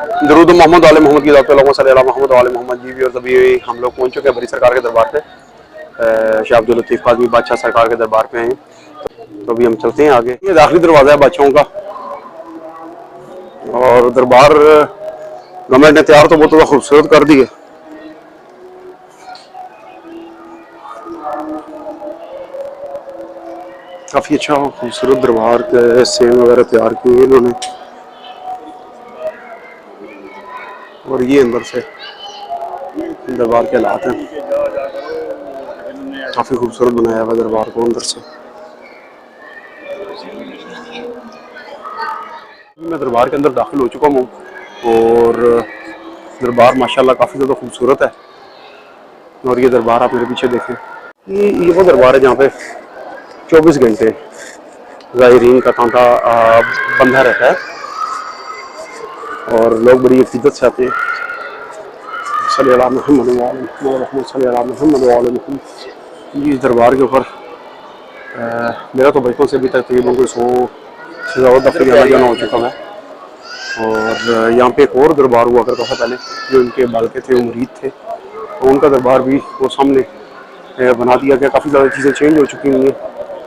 दरूद मोहम्मद वाले मोहम्मद की ज़ात मोहम्मद वाले मोहम्मद जी भी। और तभी हम लोग पहुँच चुके हैं बरी सरकार के दरबार पे, शाह अब्दुल लतीफ़ काज़मी बादशाह सरकार के दरबार पे हैं। तो अभी हम चलते हैं आगे। ये दाखिली दरवाज़ा है बादशाहों का, और दरबार गवर्नमेंट ने तैयार तो बहुत ज़्यादा खूबसूरत कर दी है। काफ़ी अच्छा खूबसूरत दरबार के सेम वगैरह तैयार किए इन्होंने। और ये अंदर से दरबार के हालात हैं, काफ़ी खूबसूरत बनाया हुआ दरबार को अंदर से। मैं दरबार के अंदर दाखिल हो चुका हूँ और दरबार माशाल्लाह काफ़ी ज़्यादा खूबसूरत है। और ये दरबार आप मेरे पीछे देखें, ये वो दरबार है जहाँ पे 24 घंटे ज़ायरीन का तांता बंधा रहता है और लोग बड़ी अकीदत से आते हैं। इस दरबार के ऊपर मेरा तो बचपन से अभी तक तकरीबन कोई 100 से ज़्यादा दफ़े आना जाना हो चुका है। और यहाँ पे एक और दरबार हुआ करता था पहले, जो इनके बालके थे, वो मुरीद थे, तो उनका दरबार भी वो सामने बना दिया गया। काफ़ी ज़्यादा चीज़ें चेंज हो चुकी हुई हैं।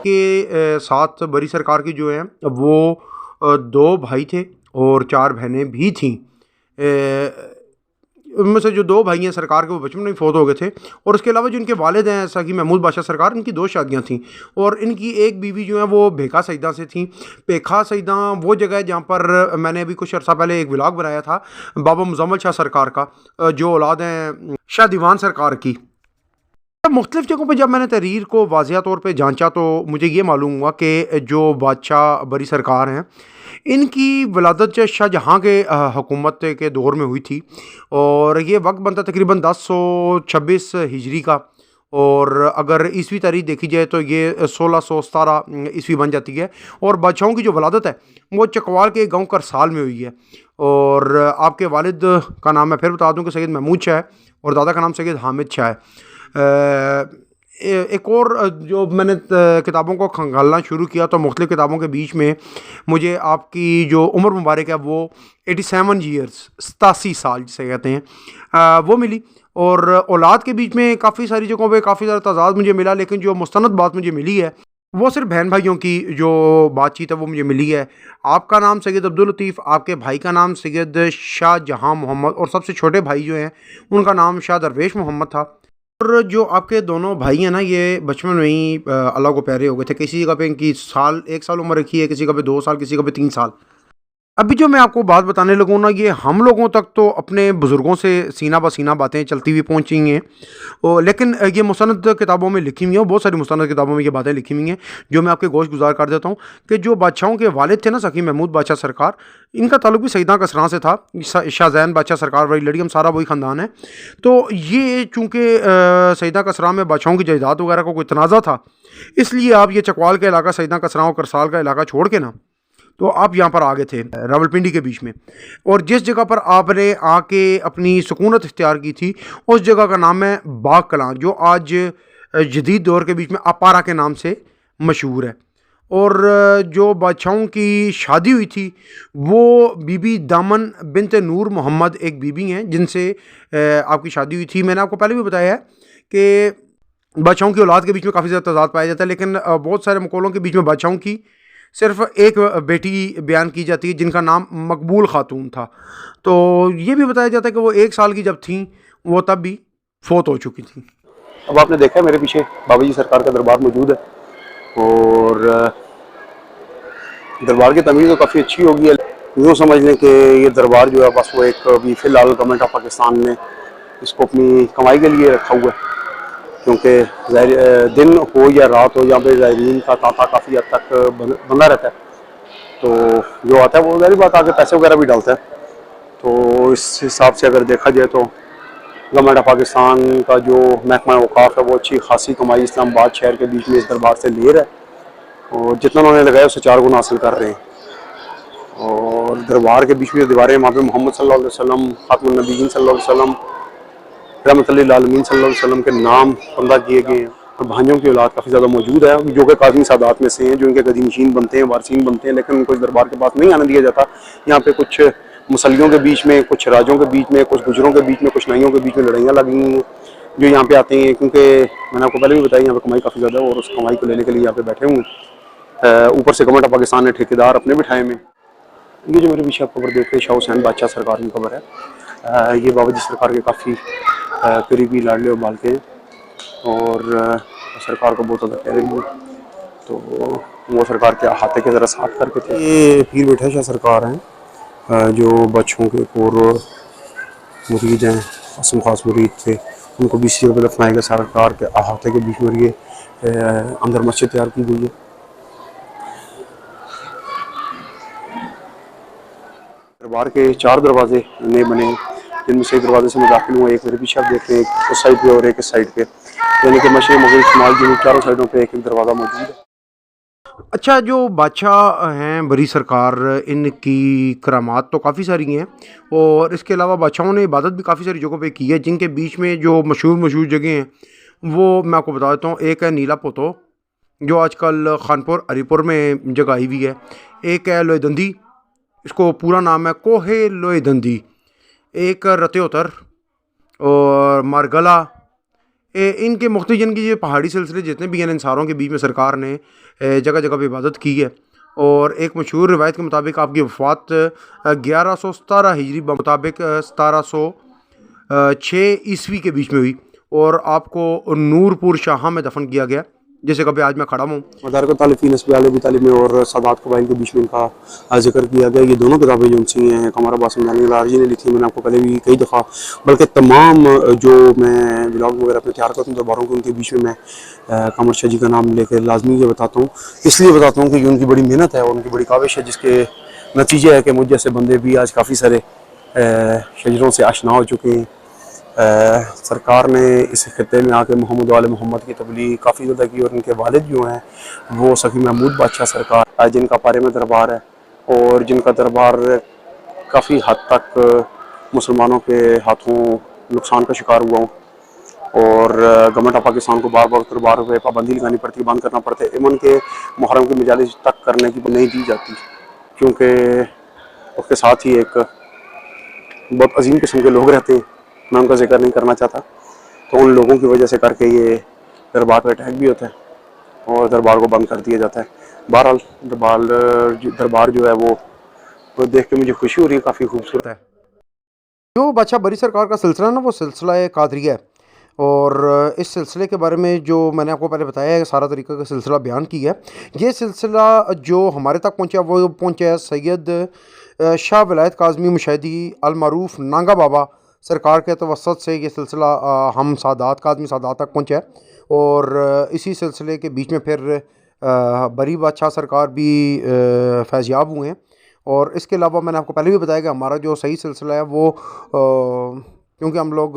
के साथ बरी सरकार की जो है वो 2 भाई थे और 4 बहनें भी थीं। उनमें से जो 2 भाई हैं सरकार के, वो बचपन में ही फौत हो गए थे। और उसके अलावा जो इनके वालिद हैं सकी महमूद बादशाह सरकार, इनकी 2 शादियाँ थीं और इनकी एक बीवी जो है वो भेखा सईदा से थी। भेखा सईदा वो जगह है जहाँ पर मैंने अभी कुछ अर्सा पहले एक व्लॉग बनाया था बाबा मुज़म्मल शाह सरकार का, जो औलाद हैं शाह दीवान सरकार की। मुख्तलिफ़ जगहों पे जब मैंने तहरीर को वाज़िया तौर पे जांचा तो मुझे ये मालूम हुआ कि जो बादशाह बरी सरकार हैं, इनकी वलादत शाहजहाँ के हुकूमत के दौर में हुई थी और ये वक्त बनता तकरीबन 1026 हिजरी का। और अगर ईसवी तारीख देखी जाए तो ये 1617 ईस्वी बन जाती है। और बादशाहों की जो वलादत है वो चकवाल के गांव करसाल में हुई है। और आपके वालिद का नाम मैं फिर बता दूं कि सैयद महमूद शाह है और दादा का नाम सैयद हामिद शाह है। एक और जो मैंने किताबों को खंगालना शुरू किया तो मुख्तलिफ़ किताबों के बीच में मुझे आपकी जो उम्र मुबारक है वो 87 ईयर्स 87 साल जिसे कहते हैं वो मिली। और औलाद के बीच में काफ़ी सारी जगहों पे काफ़ी ज़्यादा तादाद मुझे मिला, लेकिन जो मुस्तनद बात मुझे मिली है वो सिर्फ बहन भाइयों की जो बातचीत है वो मुझे मिली है। आपका नाम सैयद अब्दुल लतीफ़, आपके भाई का नाम सैयद शाहजहाँ मोहम्मद और सबसे छोटे भाई जो हैं उनका नाम शाह दरवेश मोहम्मद था। और जो आपके दोनों भाई हैं ना, ये बचपन में ही अल्लाह को प्यारे हो गए थे। किसी जगह पे इनकी 1 साल उम्र रखी है, किसी जगह पे 2 साल, किसी जगह पे 3 साल। अभी जो मैं आपको बात बताने लगूँ ना, ये हम लोगों तक तो अपने बुज़ुर्गों से सीना ब सीना बातें चलती हुई पहुँची हैं। लेकिन ये मुस्तनद किताबों में लिखी हुई हैं, बहुत सारी मुस्तनद किताबों में ये बातें लिखी हुई हैं जो मैं आपके गोश गुजार कर देता हूँ कि जो बादशाहों के वालिद थे ना सकी महमूद बादशाह सरकार, इनका ताल्लुक भी सईदा कसरां से था। शाहजैन बादशाह सरकार वाली लड़ी, हम सारा वही ख़ानदान है। तो ये चूँकि सईदा कसरां में बादशाहों की जायदाद वगैरह को कोई तनाज़ा था, इसलिए आप ये चकवाल का इलाका, सईदा कसरां और करसाल का इलाका छोड़ के ना तो आप यहाँ पर आ गए थे रावलपिंडी के बीच में। और जिस जगह पर आपने आके अपनी सुकूनत इख्तियार की थी उस जगह का नाम है बाग कलां, जो आज जदीद दौर के बीच में अपारा के नाम से मशहूर है। और जो बादशाहों की शादी हुई थी वो बीबी दामन बिनते नूर मोहम्मद एक बीबी हैं जिनसे आपकी शादी हुई थी। मैंने आपको पहले भी बताया है कि बादशाहों की औलाद के बीच में काफ़ी ज़्यादा तजाद पाया जाता है, लेकिन बहुत सारे मकौलों के बीच में बादशाहों की सिर्फ एक बेटी बयान की जाती है जिनका नाम मकबूल खातून था। तो ये भी बताया जाता है कि वो 1 साल की जब थी वो तब भी फौत हो चुकी थी। अब आपने देखा है मेरे पीछे बाबा जी सरकार का दरबार मौजूद है और दरबार की तमीज़ तो काफ़ी अच्छी होगी। यूँ समझ लें कि ये दरबार जो है बस वो एक अभी फ़िलहाल गवर्नमेंट ऑफ पाकिस्तान ने इसको अपनी कमाई के लिए रखा हुआ है, क्योंकि दिन हो या रात हो यहाँ पे ज़ायरीन का तांता काफ़ी हद तक बंदा रहता है। तो जो आता है वो ज़ाहिर बात आके पैसे वगैरह भी डालता है। तो इस हिसाब से अगर देखा जाए तो गवर्नमेंट ऑफ पाकिस्तान का जो महकमा औकाफ है वो अच्छी खासी कमाई इस्लामाबाद शहर के बीच में इस दरबार से ले रहा है और जितना उन्होंने लगाया उससे 4 गुना हासिल कर रहे हैं। और दरबार के बीच में जो दीवारें, वहाँ पे मोहम्मद सल्लल्लाहु अलैहि वसल्लम, खातमुन नबीय्यीन सल्लल्लाहु अलैहि वसल्लम, रहमतुल लिल आलमीन सल्लल्लाहु अलैहि वसल्लम के नाम पंदा किए गए हैं। और भाइयों की औलाद काफ़ी ज़्यादा मौजूद है जो कि काज़मी सादात में से हैं, जो इनके गदी नशीन बनते हैं, वारसीन बनते हैं, लेकिन उनको इस दरबार के पास नहीं आने दिया जाता। यहाँ पे कुछ मुसलियों के बीच में, कुछ राजों के बीच में, कुछ गुजरों के बीच में, कुछ नाइयों के बीच में लड़ाइयाँ लगी हुई हैं जो यहाँ पे आते हैं, क्योंकि मैंने आपको पहले भी बताया यहाँ पे कमाई काफ़ी ज़्यादा है और उस कमाई को लेने के लिए यहाँ पे बैठे हुए हैं। ऊपर से गवर्नमेंट ऑफ पाकिस्तान ने ठेकेदार अपने बिठाए में। ये जो मेरे पीछे आप खबर देख रहे हैं शाह हुसैन बादशाह सरकार की खबर है। ये बाबा जी सरकार के काफ़ी करीबी लाडले और बालके हैं और सरकार को बहुत ज़्यादा प्यारे भी हैं। तो वो सरकार के अहाते के ज़रा साफ करके थे। ये पीर बैठा शाह सरकार हैं जो बच्चों के पूर्व मुरीद हैं, असम खास मुरीद थे, उनको 20 रुपये दफनाए गए सरकार के अहाते के बीच में। ये अंदर मस्जिद तैयार की गई है। दरबार के 4 दरवाजे नए बने, जिनमें से एक दरवाजे से मैं दाखिल हुआ। एक मेरे पीछे आप देख रहे हैं, एक उस साइड पे और एक इस साइड पे, यानी कि मशरिक़ मग़रिब शुमाल जनूब चारों साइडों पे एक एक दरवाज़ा मौजूद है। अच्छा, जो बादशाह हैं बरी सरकार, इनकी करामात तो काफ़ी सारी हैं और इसके अलावा बादशाहों ने इबादत भी काफ़ी सारी जगहों पे की है, जिनके बीच में जो मशहूर जगह हैं वो मैं आपको बता देता हूँ। एक है नीला पोतो, जो आजकल खानपुर अलीपुर में जगह आई हुई है। एक है लोहेदंदी, इसको पूरा नाम है कोहे लोहेदंदी। एक रत्योतर और मारगला। इनके मुख्तलिफ जिनकी ये पहाड़ी सिलसिले जितने भी हैं, इन सारों के बीच में सरकार ने जगह जगह पे इबादत की है। और एक मशहूर रिवायत के मुताबिक आपकी वफ़ात 1117 हिजरी मुताबिक 1706 ईस्वी के बीच में हुई और आपको नूरपुर शाह में दफन किया गया, जैसे कभी आज मैं खड़ा हूँ। मदारिक तालिफ़ी नस्ब अली तालिब में और सादात कबाइल के बीच में इनका जिक्र किया गया। ये दोनों किताबें जो उनसी हैं कमर अब्बास हमदानी लारजी ने लिखी, मैंने आपको पहले भी कई दफ़ा, बल्कि तमाम जो मैं व्लॉग वगैरह अपने तैयार करता हूँ दरबारों के, उनके बीच में मैं कमर शाह जी का नाम लेकर लाजमी ये बताता हूँ। इसलिए बताता हूँ कि उनकी बड़ी मेहनत है और उनकी बड़ी काविश है, जिसके नतीजे है कि मुझ जैसे बंदे भी आज काफ़ी सारे शजरों से आशना हो चुके हैं। सरकार ने इस खत्े में आके मोहम्मद वाले मोहम्मद की तबलीग काफ़ी ज़्यादा की और उनके वालिद जो हैं वो सखी महमूद बादशाह सरकार, जिनका पारे में दरबार है और जिनका दरबार काफ़ी हद तक मुसलमानों के हाथों नुकसान का शिकार हुआ हूँ और गवर्नमेंट ऑफ पाकिस्तान को बार बार दरबार पर पाबंदी लगानी पड़ती है, बंद करना पड़ता है। इमन के मुहर्रम की मजालिस तक करने की नहीं दी जाती, क्योंकि उसके साथ ही एक बहुत अजीम किस्म के लोग रहते हैं, मैं उनका जिक्र नहीं करना चाहता, तो उन लोगों की वजह से करके ये दरबार पर अटैक भी होता है और दरबार को बंद कर दिया जाता है। बहरहाल दरबार जो है वो देख के मुझे खुशी हो रही है, काफ़ी खूबसूरत है। जो बादशाह बरी सरकार का सिलसिला ना, वो सिलसिला है कादरिया है और इस सिलसिले के बारे में जो मैंने आपको पहले बताया है, सारा तरीका का सिलसिला बयान किया है। ये सिलसिला जो हमारे तक पहुंचा वो पहुंचा है सैयद शाह विलायत काज़मी मुशैदी अल मारूफ नांगा बाबा सरकार के तवसत से। ये सिलसिला हम सादात काज़मी सादात तक पहुंचा है और इसी सिलसिले के बीच में फिर बरी बादशाह सरकार भी फैज़याब हुए हैं। और इसके अलावा मैंने आपको पहले भी बताया कि हमारा जो सही सिलसिला है वो क्योंकि हम लोग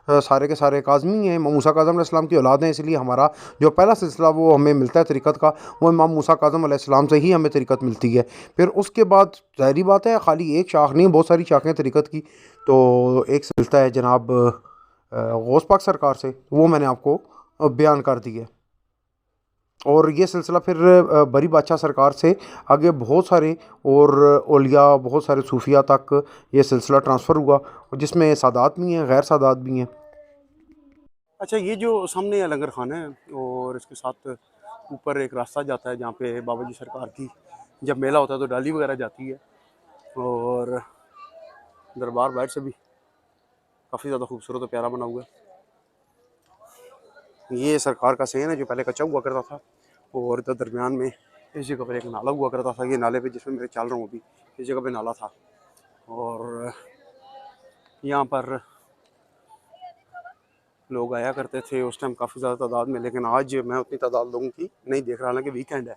सारे के सारे काज़मी हैं, इमाम मूसा काज़म अलैहिस्सलाम की औलाद हैं, इसलिए हमारा जो पहला सिलसिला वो हमें मिलता है तरीक़त का, वो इमाम मूसा काज़म अलैहिस्सलाम से ही हमें तरीक़त मिलती है। फिर उसके बाद ज़ाहिरी बात है खाली एक शाख नहीं, बहुत सारी शाखें तरीक़त की। तो एक मिलता है जनाब गौस पाक सरकार से, वो मैंने आपको बयान कर दी है। और ये सिलसिला फिर बरी बादशाह सरकार से आगे बहुत सारे और औलिया, बहुत सारे सूफिया तक ये सिलसिला ट्रांसफ़र हुआ, और जिसमें सादात भी हैं, गैर सादात भी हैं। अच्छा, ये जो सामने है लंगर खाना है और इसके साथ ऊपर एक रास्ता जाता है जहाँ पे बाबा जी सरकार की जब मेला होता है तो डाली वगैरह जाती है और दरबार बाहर से भी काफ़ी ज़्यादा खूबसूरत और प्यारा बना हुआ है। ये सरकार का सेन है जो पहले कच्चा हुआ करता था और इधर दरमियान में इस जगह पर एक नाला हुआ करता था। ये नाले पे जिसमें मैं चल रहा हूँ अभी, इस जगह पे नाला था और यहाँ पर लोग आया करते थे उस टाइम काफ़ी ज़्यादा तादाद में, लेकिन आज मैं उतनी तादाद लोगों की नहीं देख रहा, हालांकि वीकेंड है,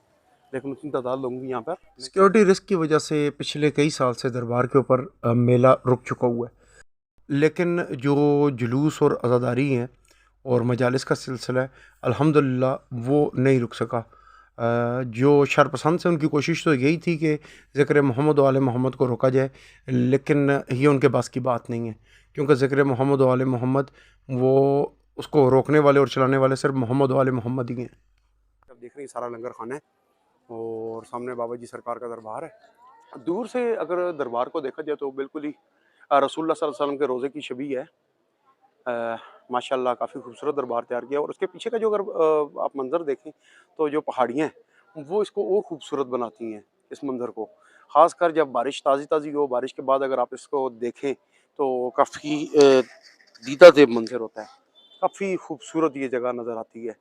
लेकिन उतनी तादाद लोगों की यहाँ पर। सिक्योरिटी रिस्क की वजह से पिछले कई साल से दरबार के ऊपर मेला रुक चुका हुआ है, लेकिन जो जुलूस और अज़ादारी हैं और मजालिस का सिलसिला है, अल्हम्दुलिल्लाह वो नहीं रुक सका। जो शरपसंद से उनकी कोशिश तो यही थी कि ज़िक्र मोहम्मद वाले मोहम्मद को रोका जाए, लेकिन ये उनके बस की बात नहीं है, क्योंकि ज़िक्र मोहम्मद वाले मोहम्मद वो उसको रोकने वाले और चलाने वाले सिर्फ मोहम्मद वाले मोहम्मद ही हैं। अब देख रहे हैं सारा लंगर खाना है और सामने बाबा जी सरकार का दरबार है दूर से अगर दरबार को देखा जाए तो बिल्कुल ही रसूलुल्लाह सल्लल्लाहु अलैहि वसल्लम के रोज़े की शबीह है। माशाल्लाह काफ़ी खूबसूरत दरबार तैयार किया और उसके पीछे का जो अगर आप मंज़र देखें तो जो पहाड़ियाँ हैं वो इसको और खूबसूरत बनाती हैं इस मंज़र को। ख़ासकर जब बारिश ताज़ी-ताज़ी हो, बारिश के बाद अगर आप इसको देखें तो काफ़ी दीदा देब मंज़र होता है। काफ़ी खूबसूरत ये जगह नज़र आती है।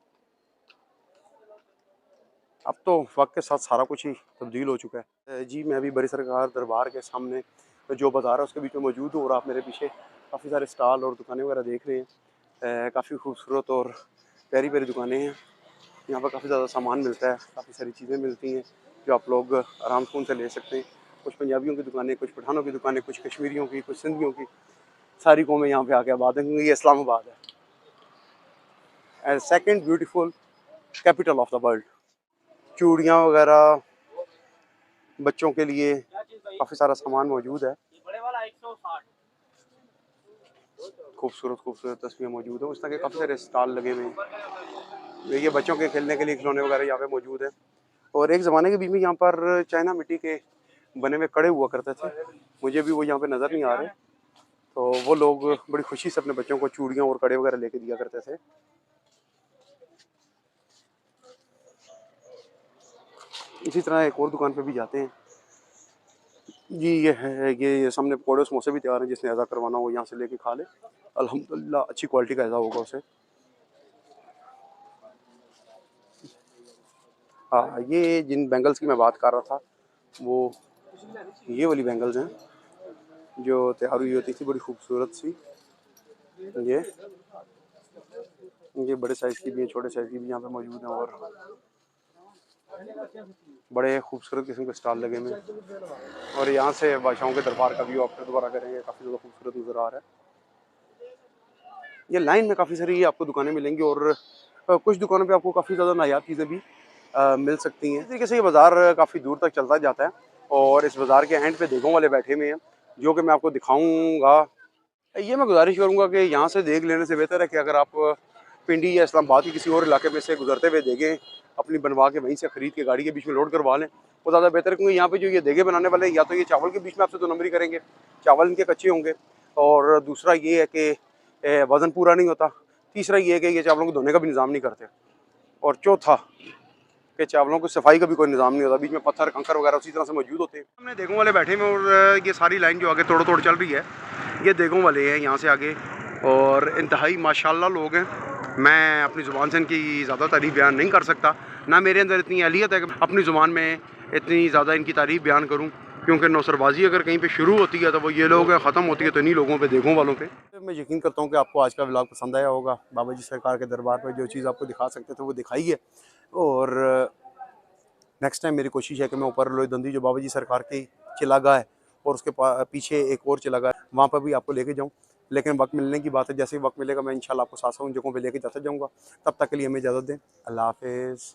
अब तो वक़्त के साथ सारा कुछ ही तब्दील हो चुका है। जी, मैं अभी बड़ी सरकार दरबार के सामने जो बाज़ार है उसके बीच में मौजूद हूँ और आप मेरे पीछे काफ़ी सारे स्टॉल और दुकानें वगैरह देख रहे हैं। काफ़ी खूबसूरत और प्यारी-प्यारी दुकानें हैं। यहाँ पर काफ़ी ज़्यादा सामान मिलता है, काफ़ी सारी चीज़ें मिलती हैं जो आप लोग आराम सुकून से ले सकते हैं। कुछ पंजाबियों की दुकानें, कुछ पठानों की दुकानें, कुछ कश्मीरियों की, कुछ सिंधियों की, सारी कौमें यहाँ पे आके आबाद हैं क्योंकि ये इस्लामाबाद है। Second beautiful capital of the world. चूड़ियाँ वगैरह बच्चों के लिए काफ़ी सारा सामान मौजूद है। खूबसूरत खूबसूरत तस्वीरें मौजूद है। उस तरह के काफ़ी सारे स्टॉल लगे हुए हैं। ये बच्चों के खेलने के लिए खिलौने वगैरह यहाँ पे मौजूद है। और एक ज़माने के बीच में यहाँ पर चाइना मिट्टी के बने हुए कड़े हुआ करते थे। मुझे भी वो यहाँ पे नज़र नहीं आ रहे। तो वो लोग बड़ी खुशी से अपने बच्चों को चूड़ियाँ और कड़े वगैरह लेके दिया करते थे। इसी तरह एक और दुकान पे भी जाते हैं। जी, ये है, ये सामने पकौड़े समोसे भी तैयार हैं, जिसने ऐसा करवाना हो यहाँ से लेके खा ले। अल्हम्दुलिल्लाह अच्छी क्वालिटी का ऐसा होगा उसे। हाँ, ये जिन बैंगल्स की मैं बात कर रहा था वो ये वाली बैंगल्स हैं जो तैयार हुई होती थी बड़ी खूबसूरत सी। ये ये बड़े साइज़ की भी हैं, छोटे साइज़ की भी यहाँ पे मौजूद हैं और बड़े खूबसूरत किस्म के स्टॉल लगे हुए हैं। और यहाँ से बादशाहों के दरबार का व्यू आप दोबारा करेंगे, काफ़ी ज़्यादा खूबसूरत नज़र आ रहा है। ये लाइन में काफ़ी सारी आपको दुकानें मिलेंगी और कुछ दुकानों पे आपको काफ़ी ज़्यादा नायाब चीज़ें भी मिल सकती हैं। इस तरीके से ये बाज़ार काफ़ी दूर तक चलता जाता है और इस बाज़ार के एंड पे देगों वाले बैठे हुए हैं जो कि मैं आपको दिखाऊंगा। ये मैं गुजारिश करूंगा कि यहाँ से देख लेने से बेहतर है कि अगर आप पिंडी या इस्लामाबाद के किसी और इलाके में से गुजरते हुए देखें अपनी बनवा के वहीं से ख़रीद के गाड़ी के बीच में लोड करवा लें, वो ज़्यादा बेहतर है क्योंकि यहाँ पे जो ये देगे बनाने वाले हैं या तो ये चावल के बीच में आपसे 2 नंबरी करेंगे, चावल इनके कच्चे होंगे और दूसरा ये है कि वज़न पूरा नहीं होता। तीसरा ये है कि ये चावलों को धोने का भी निज़ाम नहीं करते और चौथा कि चावलों की सफाई का भी कोई निज़ाम नहीं होता, बीच में पत्थर कंकर वगैरह उसी तरह से मौजूद होते हैं। हमने देगों वाले बैठे में और ये सारी लाइन जो आगे तोड़ तोड़ चल रही है ये देगों वाले हैं यहाँ से आगे और इंतहाई माशाल्लाह लोग हैं। मैं अपनी ज़ुबान से इनकी ज़्यादा तारीफ़ बयान नहीं कर सकता, ना मेरे अंदर इतनी अहलियत है कि अपनी ज़ुबान में इतनी ज़्यादा इनकी तारीफ़ बयान करूँ क्योंकि नौसरबाजी अगर कहीं पे शुरू होती है तो वो ये लोग ख़त्म होती है तो इन्हीं लोगों पे, देगों वालों पे। मैं यकीन करता हूँ कि आपको आज का व्लॉग पसंद आया होगा। बाबा जी सरकार के दरबार पर जो चीज़ आपको दिखा सकते थे वो दिखाई है और नेक्स्ट टाइम मेरी कोशिश है कि मैं ऊपर लोईदंदी जो बाबा जी सरकार की चिलागाह है और उसके पीछे एक और चिलागाह है वहाँ पर भी आपको लेके जाऊँ, लेकिन वक्त मिलने की बात है। जैसे ही वक्त मिलेगा मैं इंशाल्लाह आपको साथ साथ उन जगहों पे लेके जाता जाऊँगा। तब तक के लिए हमें इजाज़त दें। अल्लाह हाफ़िज़।